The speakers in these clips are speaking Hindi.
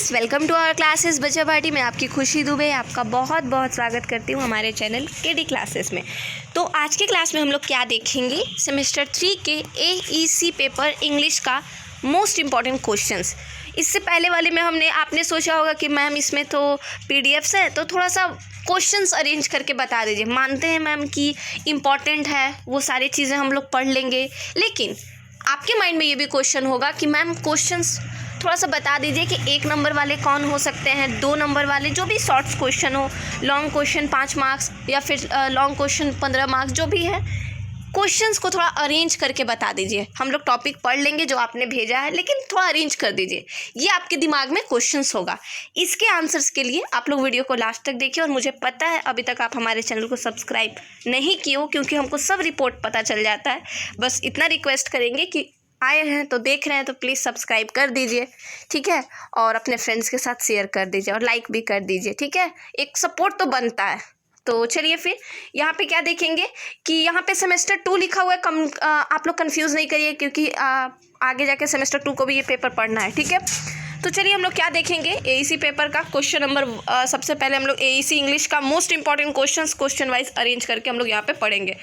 Friends, welcome to our classes बच्चा पार्टी में आपकी खुशी दुबे आपका बहुत बहुत स्वागत करती हूँ हमारे चैनल केडी क्लासेस में। तो आज के क्लास में हम लोग क्या देखेंगे, सेमेस्टर 3 के AEC पेपर इंग्लिश का मोस्ट इम्पॉर्टेंट क्वेश्चंस। इससे पहले वाले में आपने सोचा होगा कि मैम इसमें तो PDFs है तो थोड़ा सा क्वेश्चंस अरेंज करके बता दीजिए। मानते हैं मैम कि इम्पॉर्टेंट है, वो सारी चीज़ें हम लोग पढ़ लेंगे, लेकिन आपके माइंड में ये भी क्वेश्चन होगा कि मैम क्वेश्चंस थोड़ा सा बता दीजिए कि 1 नंबर वाले कौन हो सकते हैं, 2 नंबर वाले जो भी शॉर्ट्स क्वेश्चन हो, लॉन्ग क्वेश्चन 5 मार्क्स या फिर लॉन्ग क्वेश्चन 15 मार्क्स, जो भी है क्वेश्चंस को थोड़ा अरेंज करके बता दीजिए। हम लोग टॉपिक पढ़ लेंगे जो आपने भेजा है, लेकिन थोड़ा अरेंज कर दीजिए, ये आपके दिमाग में क्वेश्चंस होगा। इसके आंसर्स के लिए आप लोग वीडियो को लास्ट तक देखिए। और मुझे पता है अभी तक आप हमारे चैनल को सब्सक्राइब नहीं किए हो, क्योंकि हमको सब रिपोर्ट पता चल जाता है। बस इतना रिक्वेस्ट करेंगे कि आए हैं तो देख रहे हैं तो प्लीज़ सब्सक्राइब कर दीजिए, ठीक है। और अपने फ्रेंड्स के साथ शेयर कर दीजिए और लाइक भी कर दीजिए, ठीक है। एक सपोर्ट तो बनता है। तो चलिए फिर यहाँ पे क्या देखेंगे कि यहाँ पे सेमेस्टर 2 लिखा हुआ है। आप लोग कंफ्यूज नहीं करिए, क्योंकि आगे जाके सेमेस्टर 2 को भी ये पेपर पढ़ना है, ठीक है। तो चलिए हम लोग क्या देखेंगे, AEC पेपर का क्वेश्चन नंबर सबसे पहले हम लोग AEC इंग्लिश का most important question wise arrange करके हम लोग यहाँ पे पढ़ेंगे।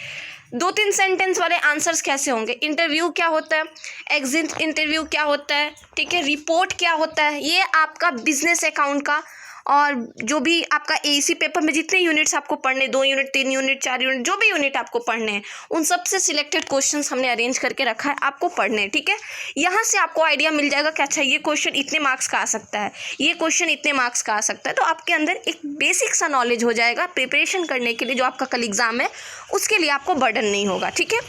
2-3 सेंटेंस वाले आंसर्स कैसे होंगे, इंटरव्यू क्या होता है, एग्जिट इंटरव्यू क्या होता है, ठीक है, रिपोर्ट क्या होता है, ये आपका बिजनेस अकाउंट का और जो भी आपका AEC पेपर में जितने यूनिट्स आपको पढ़ने, 2 यूनिट 3 यूनिट 4 यूनिट जो भी यूनिट आपको पढ़ने हैं, उन सब से सिलेक्टेड क्वेश्चंस हमने अरेंज करके रखा है, आपको पढ़ने हैं, ठीक है। यहाँ से आपको आइडिया मिल जाएगा कि अच्छा ये क्वेश्चन इतने मार्क्स का आ सकता है, ये क्वेश्चन इतने मार्क्स का आ सकता है। तो आपके अंदर एक बेसिक सा नॉलेज हो जाएगा प्रिपरेशन करने के लिए, जो आपका कल एग्ज़ाम है उसके लिए आपको बर्डन नहीं होगा, ठीक है।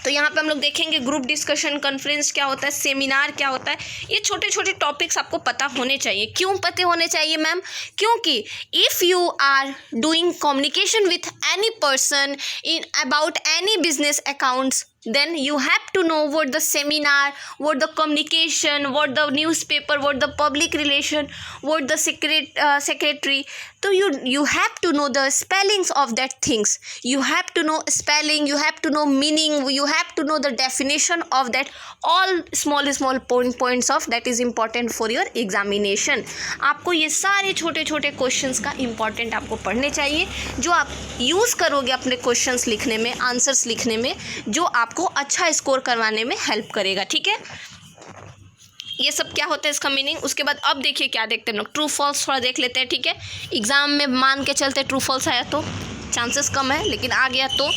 तो यहाँ पे हम लोग देखेंगे ग्रुप डिस्कशन, कॉन्फ्रेंस क्या होता है, सेमिनार क्या होता है। ये छोटे छोटे टॉपिक्स आपको पता होने चाहिए। क्यों पता होने चाहिए मैम? क्योंकि if you are doing communication with any person in about any business accounts, then you have to know what the seminar, what the communication, what the newspaper, what the public relation, what the secretary. So you have to know the spellings of that things. You have to know spelling, you have to know meaning, you have to know the definition of that, all small points of that is important for your examination. आपको ये सारे छोटे छोटे क्वेश्चंस का इम्पॉर्टेंट आपको पढ़ने चाहिए, जो आप यूज़ करोगे अपने क्वेश्चंस लिखने में, आंसर्स लिखने में, जो आपको अच्छा स्कोर करवाने में हेल्प करेगा, ठीक है। ये सब क्या होता है इसका मीनिंग। उसके बाद अब देखिए क्या देखते हैं हम लोग, ट्रू फॉल्स थोड़ा देख लेते हैं, ठीक है। एग्ज़ाम में मान के चलते ट्रू फॉल्स आया तो चांसेस कम है, लेकिन आ गया तो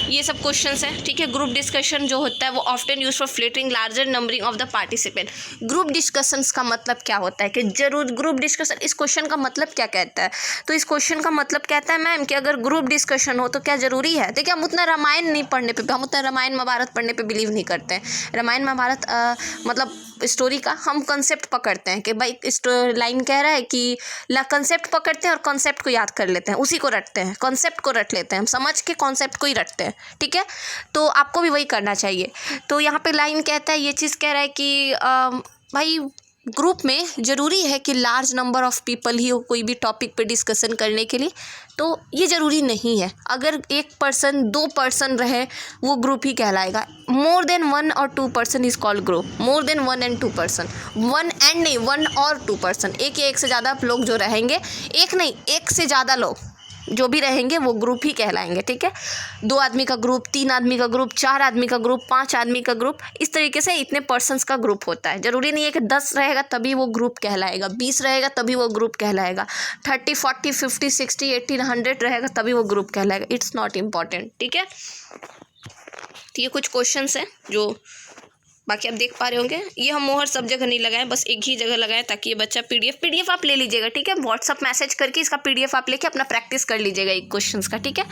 ये सब क्वेश्चंस हैं, ठीक है। ग्रुप डिस्कशन जो होता है वो often use for filtering larger numbering of the participant. Group discussions का मतलब क्या होता है कि जरूर ग्रुप डिस्कशन, इस क्वेश्चन का मतलब क्या कहता है? तो इस क्वेश्चन का मतलब कहता है मैम कि अगर ग्रुप डिस्कशन हो तो क्या ज़रूरी है? देखिए हम उतना रामायण नहीं पढ़ने पे, हम उतना रामायण महाभारत पढ़ने पे बिलीव नहीं करते हैं। रामायण महाभारत मतलब स्टोरी का हम कंसेप्ट पकड़ते हैं कि भाई लाइन कह रहा है कि कंसेप्ट पकड़ते हैं और कॉन्सेप्ट को याद कर लेते हैं, उसी को रटते हैं, कॉन्सेप्ट को रट लेते हैं, हम समझ के कॉन्सेप्ट को ही रटते हैं, ठीक है। तो आपको भी वही करना चाहिए। तो यहाँ पे लाइन कहता है, ये चीज़ कह रहा है कि भाई ग्रुप में ज़रूरी है कि लार्ज नंबर ऑफ पीपल ही हो कोई भी टॉपिक पे डिस्कशन करने के लिए। तो ये ज़रूरी नहीं है, अगर 1 पर्सन 2 पर्सन रहे वो ग्रुप ही कहलाएगा। मोर देन 1 और 2 person is called group. More than 1 and 2 person, 1 and नहीं 1 और 2 पर्सन, एक या एक से ज़्यादा लोग जो रहेंगे, एक नहीं 1 से ज़्यादा लोग जो भी रहेंगे वो ग्रुप ही कहलाएंगे, ठीक है। 2 आदमी का ग्रुप, 3 आदमी का ग्रुप, 4 आदमी का ग्रुप, 5 आदमी का ग्रुप, इस तरीके से इतने पर्सन्स का ग्रुप होता है। ज़रूरी नहीं है कि 10 रहेगा तभी वो ग्रुप कहलाएगा, 20 रहेगा तभी वो ग्रुप कहलाएगा, 30 40 50 60 80 100 रहेगा तभी वो ग्रुप कहलाएगा। इट्स नॉट इम्पॉर्टेंट, ठीक है। तो ये कुछ क्वेश्चंस हैं जो बाकी आप देख पा रहे होंगे। ये हम मोहर सब जगह नहीं लगाएं, बस एक ही जगह लगाएं ताकि ये बच्चा PDF आप ले लीजिएगा, ठीक है। व्हाट्सअप मैसेज करके इसका PDF आप लेके अपना प्रैक्टिस कर लीजिएगा एक क्वेश्चंस का, ठीक है,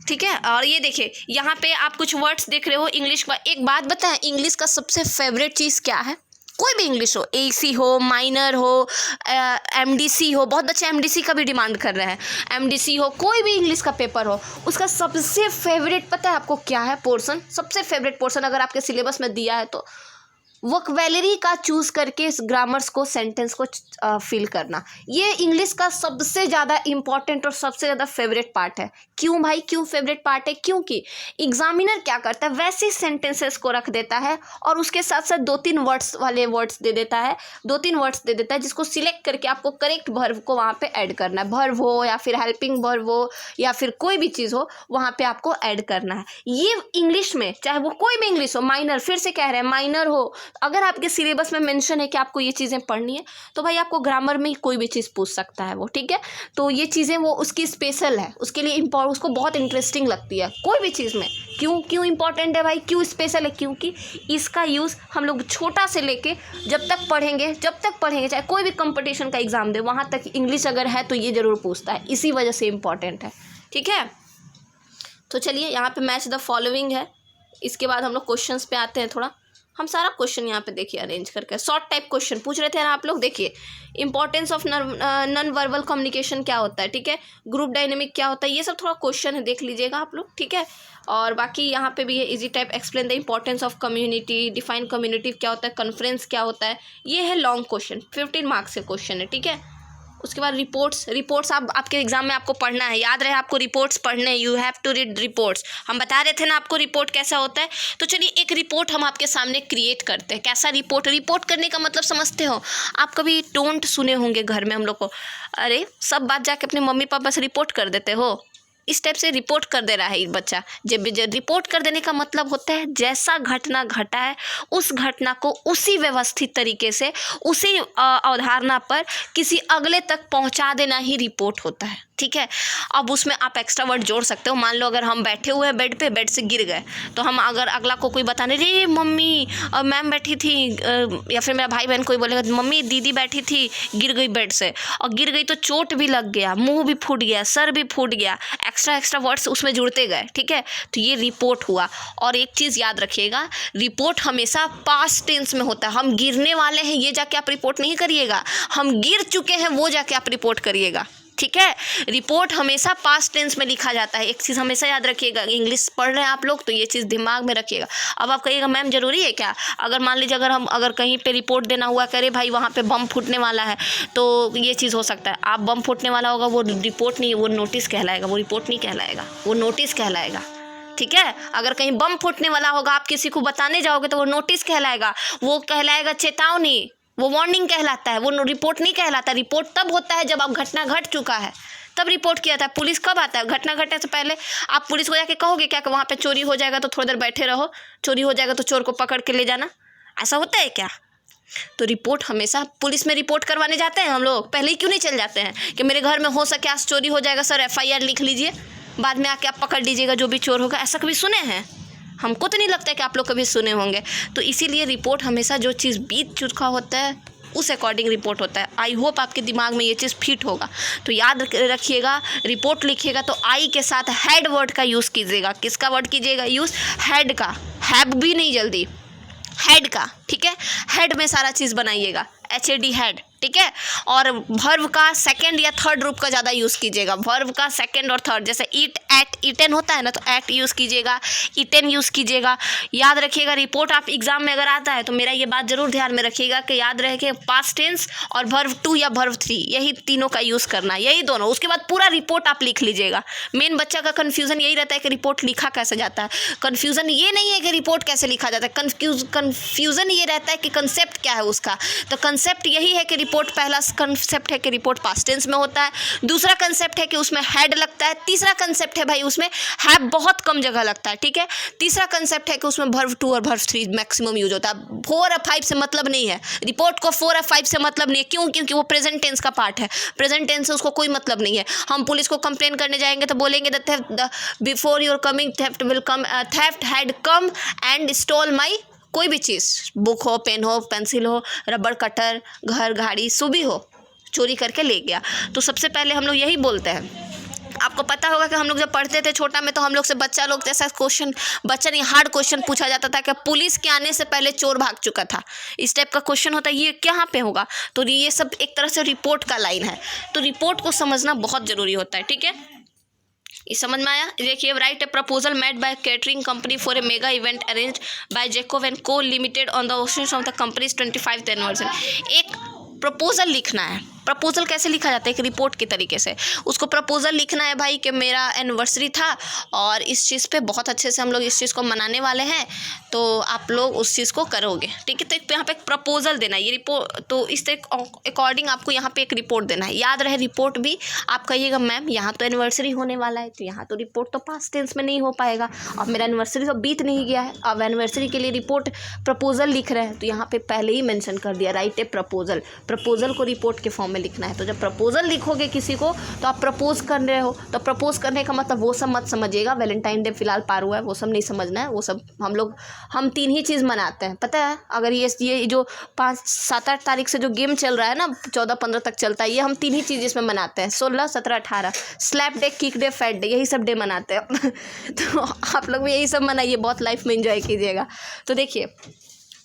ठीक है। और ये देखिए यहाँ पे आप कुछ वर्ड्स देख रहे हो इंग्लिश का। एक बात बताएं, इंग्लिश का सबसे फेवरेट चीज़ क्या है? कोई भी इंग्लिश हो, AC हो, माइनर हो, MDC हो, बहुत बच्चे MDC का भी डिमांड कर रहे हैं, MDC हो, कोई भी इंग्लिश का पेपर हो, उसका सबसे फेवरेट पता है आपको क्या है पोर्सन? सबसे फेवरेट पोर्सन अगर आपके सिलेबस में दिया है तो वोकैबुलरी का चूज़ करके इस ग्रामर्स को, सेंटेंस को फिल करना, ये इंग्लिश का सबसे ज़्यादा इम्पॉर्टेंट और सबसे ज़्यादा फेवरेट पार्ट है। क्यों भाई, क्यों फेवरेट पार्ट है? क्योंकि एग्जामिनर क्या करता है, वैसे सेंटेंसेस को रख देता है और उसके साथ साथ 2-3 वर्ड्स वाले वर्ड्स दे देता है, 2-3 वर्ड्स दे देता है जिसको सिलेक्ट करके आपको करेक्ट वर्ब को वहाँ पे ऐड करना है। वर्ब हो या फिर हेल्पिंग वर्ब हो या फिर कोई भी चीज़ हो, वहाँ पे आपको ऐड करना है। ये इंग्लिश में, चाहे वो कोई भी इंग्लिश हो, माइनर, फिर से कह रहे हैं माइनर हो, अगर आपके सिलेबस में मेंशन है कि आपको ये चीज़ें पढ़नी है तो भाई आपको ग्रामर में कोई भी चीज़ पूछ सकता है वो, ठीक है। तो ये चीज़ें वो उसकी स्पेशल है, उसके लिए उसको बहुत इंटरेस्टिंग लगती है कोई भी चीज़ में। क्यों इंपॉर्टेंट है भाई, क्यों स्पेशल है? क्योंकि इसका यूज़ हम लोग छोटा से लेके जब तक पढ़ेंगे, चाहे कोई भी कंपटीशन का एग्जाम दे, वहाँ तक इंग्लिश अगर है तो ये ज़रूर पूछता है, इसी वजह से इम्पॉर्टेंट है, ठीक है। तो चलिए यहाँ पे मैच द फॉलोइंग है, इसके बाद हम लोग क्वेश्चंस पे आते हैं। थोड़ा हम सारा क्वेश्चन यहाँ पे देखिए अरेंज करके, शॉर्ट टाइप क्वेश्चन पूछ रहे थे ना आप लोग। देखिए importance of non verbal communication क्या होता है, ठीक है, ग्रुप डायनेमिक क्या होता है, ये सब थोड़ा क्वेश्चन है, देख लीजिएगा आप लोग, ठीक है। और बाकी यहाँ पे भी है easy type, explain the importance of community, define community क्या होता है, कॉन्फ्रेंस क्या होता है, ये है लॉन्ग क्वेश्चन, 15 मार्क्स के क्वेश्चन है, ठीक है। उसके बाद रिपोर्ट्स आपके एग्जाम में आपको पढ़ना है, याद रहे आपको रिपोर्ट्स पढ़ने हैं, you have to read reports. हम बता रहे थे ना आपको रिपोर्ट कैसा होता है, तो चलिए एक रिपोर्ट हम आपके सामने क्रिएट करते हैं। कैसा रिपोर्ट करने का मतलब समझते हो आप? कभी टोंट सुने होंगे घर में हम लोग को, अरे सब बात जाके अपने मम्मी पापा से रिपोर्ट कर देते हो, इस टाइप से रिपोर्ट कर दे रहा है बच्चा। जब रिपोर्ट कर देने का मतलब होता है जैसा घटना घटा है उस घटना को उसी व्यवस्थित तरीके से, उसी अवधारणा पर किसी अगले तक पहुंचा देना ही रिपोर्ट होता है, ठीक है। अब उसमें आप एक्स्ट्रा वर्ड जोड़ सकते हो। मान लो अगर हम बैठे हुए हैं बेड पे, बेड से गिर गए, तो हम अगर अगला को कोई बताने, रे मम्मी मैम बैठी थी, या फिर मेरा भाई बहन कोई बोलेगा मम्मी दीदी बैठी थी गिर गई बेड से, और गिर गई तो चोट भी लग गया, मुंह भी फूट गया, सर भी फूट गया, एक्स्ट्रा वर्ड्स उसमें जुड़ते गए, ठीक है। तो ये रिपोर्ट हुआ। और एक चीज़ याद रखिएगा, रिपोर्ट हमेशा पास्ट टेंस में होता है। हम गिरने वाले हैं ये जाके आप रिपोर्ट नहीं करिएगा, हम गिर चुके हैं वो जाके आप रिपोर्ट करिएगा, ठीक है। रिपोर्ट हमेशा पास्ट टेंस में लिखा जाता है, एक चीज़ हमेशा याद रखिएगा। इंग्लिश पढ़ रहे हैं आप लोग तो ये चीज़ दिमाग में रखिएगा। अब आप कहिएगा मैम ज़रूरी है क्या? अगर मान लीजिए अगर कहीं पे रिपोर्ट देना हुआ, करे भाई वहाँ पे बम फूटने वाला है, तो ये चीज़ हो सकता है। आप बम फूटने वाला होगा वो रिपोर्ट नहीं, वो नोटिस कहलाएगा, वो रिपोर्ट नहीं कहलाएगा, वो नोटिस कहलाएगा, ठीक है। अगर कहीं बम फूटने वाला होगा, आप किसी को बताने जाओगे तो वो नोटिस कहलाएगा, वो कहलाएगा चेतावनी, वो वार्निंग कहलाता है, वो रिपोर्ट नहीं कहलाता। रिपोर्ट तब होता है जब आप घटना घट चुका है तब रिपोर्ट किया था। पुलिस कब आता है? घटना घटने से पहले। आप पुलिस को जाके कहोगे क्या कि वहाँ पे चोरी हो जाएगा तो थोड़ी देर बैठे रहो, चोरी हो जाएगा तो चोर को पकड़ के ले जाना, ऐसा होता है क्या? तो रिपोर्ट हमेशा, पुलिस में रिपोर्ट करवाने जाते हैं हम लोग, पहले ही क्यों नहीं चल जाते हैं कि मेरे घर में हो सके आज चोरी हो जाएगा सर, FIR लिख लीजिए, बाद में आके आप पकड़ लीजिएगा जो भी चोर होगा। ऐसा कभी सुने हैं? हमको तो नहीं लगता है कि आप लोग कभी सुने होंगे। तो इसीलिए रिपोर्ट हमेशा जो चीज़ बीत चुका होता है उस अकॉर्डिंग रिपोर्ट होता है। आई होप आपके दिमाग में ये चीज़ फिट होगा। तो याद रखिएगा, रिपोर्ट लिखिएगा तो आई के साथ हेड वर्ड का यूज़ कीजिएगा। किसका वर्ड कीजिएगा यूज़? हेड का, हैव भी नहीं जल्दी, हेड का, ठीक है। हेड में सारा चीज़ बनाइएगा, HAD हेड, ठीक है। और वर्ब का सेकंड या थर्ड रूप का ज़्यादा यूज़ कीजिएगा। वर्ब का सेकंड और थर्ड, जैसे ईट, एट, ईटेन होता है ना, तो एट यूज़ कीजिएगा, ईटेन यूज़ कीजिएगा। याद रखिएगा, रिपोर्ट आप एग्जाम में अगर आता है तो मेरा ये बात ज़रूर ध्यान में रखिएगा कि याद रहे कि पास्ट टेंस और वर्ब 2 या वर्ब 3 यही तीनों का यूज़ करना है, यही दोनों। उसके बाद पूरा रिपोर्ट आप लिख लीजिएगा। मेन बच्चा का कन्फ्यूज़न यही रहता है कि रिपोर्ट लिखा कैसे जाता है। कन्फ्यूज़न ये नहीं है कि रिपोर्ट कैसे लिखा जाता है, कन्फ्यूज़न ये रहता है कि कंसेप्ट क्या है उसका। तो कंसेप्ट यही है कि रिपोर्ट, पहला कंसेप्ट है कि रिपोर्ट पास्ट टेंस में होता है, दूसरा कंसेप्ट है कि उसमें हेड लगता है, तीसरा कंसेप्ट है भाई उसमें हैव बहुत कम जगह लगता है, ठीक है। तीसरा कंसेप्ट है कि उसमें वर्ब 2 और वर्ब 3 मैक्सिमम यूज होता है। 4 और 5 से मतलब नहीं है, रिपोर्ट को 4 और 5 से मतलब नहीं है। क्यों? क्योंकि वो प्रेजेंट टेंस का पार्ट है, प्रेजेंट टेंस से उसको कोई मतलब नहीं है। हम पुलिस को कंप्लेन करने जाएंगे तो बोलेंगे the theft before your coming theft will come, theft had come and stole my कोई भी चीज़, बुक हो, पेन हो, पेंसिल हो, रबड़ कटर, घर, गाड़ी, सुबी हो, चोरी करके ले गया। तो सबसे पहले हम लोग यही बोलते हैं। आपको पता होगा कि हम लोग जब पढ़ते थे छोटा में, तो हम लोग से बच्चा लोग जैसा क्वेश्चन, बच्चा नहीं हार्ड क्वेश्चन पूछा जाता था कि पुलिस के आने से पहले चोर भाग चुका था, इस टाइप का क्वेश्चन होता है। ये कहाँ पे होगा? तो ये सब एक तरह से रिपोर्ट का लाइन है। तो रिपोर्ट को समझना बहुत ज़रूरी होता है, ठीक है। ये समझ में आया? देखिए, write a proposal made by catering company for a mega event arranged by Jacob and co limited on the occasion of the company's 25th anniversary. एक प्रपोजल लिखना है। प्रपोजल कैसे लिखा जाता है? एक रिपोर्ट के तरीके से उसको प्रपोजल लिखना है भाई कि मेरा एनिवर्सरी था और इस चीज़ पे बहुत अच्छे से हम लोग इस चीज़ को मनाने वाले हैं, तो आप लोग उस चीज़ को करोगे, ठीक है। तो एक यहाँ पे एक प्रपोजल देना है, ये रिपोर्ट, तो इस अकॉर्डिंग आपको यहाँ पे एक रिपोर्ट देना है। याद रहे रिपोर्ट भी आप कहिएगा मैम यहाँ तो एनिवर्सरी होने वाला है, तो यहाँ तो रिपोर्ट तो पास्ट टेंस में नहीं हो पाएगा, अब मेरा एनिवर्सरी तो बीत नहीं गया है, अब एनिवर्सरी के लिए रिपोर्ट प्रपोजल लिख रहे हैं, तो यहाँ पे पहले ही मेंशन कर दिया राइट ए प्रपोजल। प्रपोजल को रिपोर्ट के फॉर्म में लिखना है। तो जब प्रपोजल लिखोगे किसी को तो आप प्रपोज कर रहे हो, तो प्रपोज करने का मतलब वो सब मत समझिएगा, वैलेंटाइन डे फिलहाल पार हुआ है, वो सब नहीं समझना है। वो सब हम 3 ही चीज़ मनाते हैं, पता है? अगर ये जो 5, 7, 8 तारीख से जो गेम चल रहा है ना, 14, 15 तक चलता है, ये हम 3 ही चीज़ इसमें मनाते हैं, 16, 17, 18। Slap day, kick day, fat day, यही सब डे मनाते हैं। तो आप लोग भी यही सब मनाइए, बहुत लाइफ में एंजॉय कीजिएगा। तो देखिए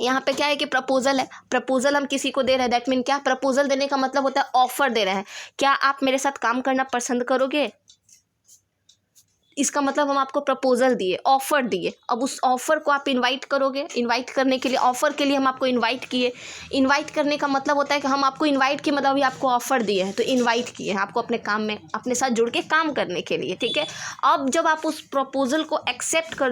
यहाँ पे क्या है कि प्रपोजल है, प्रपोजल हम किसी को दे रहे हैं, दैट मीन क्या? प्रपोजल देने का मतलब होता है ऑफर दे रहे हैं। क्या आप मेरे साथ काम करना पसंद करोगे? इसका मतलब हम आपको प्रपोजल दिए, ऑफ़र दिए। अब उस ऑफ़र को आप इनवाइट करोगे। इनवाइट करने के लिए, ऑफ़र के लिए हम आपको इनवाइट किए। इनवाइट करने का मतलब होता है कि हम आपको इनवाइट किए, मतलब अभी आपको ऑफ़र दिए हैं, तो इनवाइट किए हैं आपको अपने काम में, अपने साथ जुड़ के काम करने के लिए, ठीक है। अब जब आप उस प्रपोजल को एक्सेप्ट कर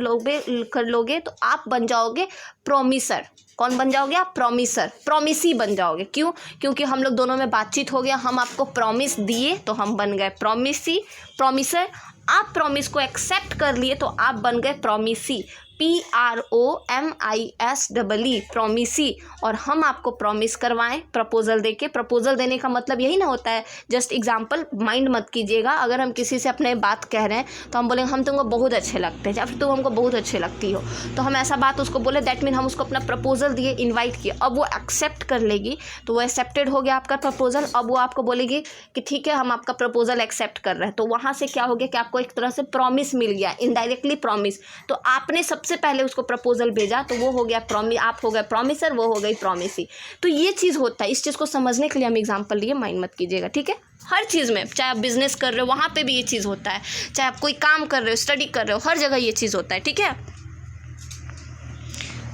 लोगे तो आप बन जाओगे प्रॉमिसर। कौन बन जाओगे आप? प्रॉमिसर, प्रॉमिसी बन जाओगे। क्यों? क्योंकि हम लोग दोनों में बातचीत हो गया, हम आपको प्रॉमिस दिए तो हम बन गए प्रॉमिसी, प्रॉमिसर। आप प्रॉमिस को एक्सेप्ट कर लिए तो आप बन गए प्रॉमिसी, PROMISEE, प्रॉमिसी। और हम आपको प्रॉमिस करवाएं प्रपोजल देके। प्रपोजल देने का मतलब यही ना होता है, जस्ट एग्जांपल माइंड मत कीजिएगा। अगर हम किसी से अपने बात कह रहे हैं तो हम बोलेंगे हम तुमको बहुत अच्छे लगते हैं, या फिर तुम हमको बहुत अच्छे लगती हो, तो हम ऐसा बात उसको बोले, दैट मीन हम उसको अपना प्रपोजल दिए, इन्वाइट किए। अब वो एक्सेप्ट कर लेगी तो वो एक्सेप्टेड हो गया आपका प्रपोजल। अब वो आपको बोलेगी कि ठीक है हम आपका प्रपोजल एक्सेप्ट कर रहे हैं, तो वहाँ से क्या हो गया कि आपको एक तरह से प्रॉमिस मिल गया, इनडायरेक्टली प्रॉमिस। तो आपने सबसे पहले उसको प्रपोजल भेजा तो वो हो गया आप हो गए प्रॉमिसर, वो हो गई प्रॉमिसी। तो ये चीज़ होता है, इस चीज़ को समझने के लिए हम एग्जांपल लिए, माइंड मत कीजिएगा, ठीक है। हर चीज़ में, चाहे आप बिजनेस कर रहे हो वहाँ पे भी ये चीज़ होता है, चाहे आप कोई काम कर रहे हो, स्टडी कर रहे हो, हर जगह ये चीज़ होता है, ठीक है।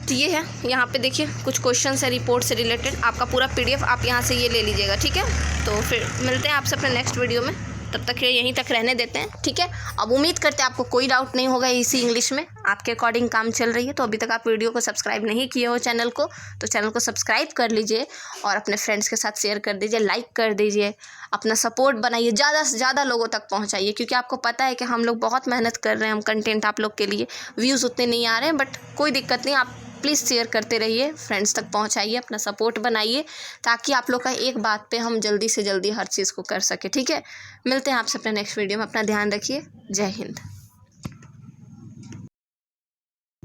तो ये है, यहाँ पे देखिए कुछ क्वेश्चन है रिपोर्ट से रिलेटेड। आपका पूरा PDF आप यहाँ से ये ले लीजिएगा, ठीक है। तो फिर मिलते हैं आपसे अपने नेक्स्ट वीडियो में, तब तक यहीं तक रहने देते हैं, ठीक है। अब उम्मीद करते हैं आपको कोई डाउट नहीं होगा, इसी इंग्लिश में आपके अकॉर्डिंग काम चल रही है। तो अभी तक आप वीडियो को सब्सक्राइब नहीं किए हो चैनल को, तो चैनल को सब्सक्राइब कर लीजिए और अपने फ्रेंड्स के साथ शेयर कर दीजिए, लाइक कर दीजिए, अपना सपोर्ट बनाइए, ज़्यादा से ज़्यादा लोगों तक पहुँचाइए, क्योंकि आपको पता है कि हम लोग बहुत मेहनत कर रहे हैं, हम कंटेंट आप लोग के लिए, व्यूज़ उतने नहीं आ रहे हैं, बट कोई दिक्कत नहीं, आप प्लीज़ शेयर करते रहिए, फ्रेंड्स तक पहुंचाइए, अपना सपोर्ट बनाइए, ताकि आप लोग का एक बात पे हम जल्दी से जल्दी हर चीज़ को कर सके, ठीक है। मिलते हैं आपसे अपने नेक्स्ट वीडियो में, अपना ध्यान रखिए। जय हिंद।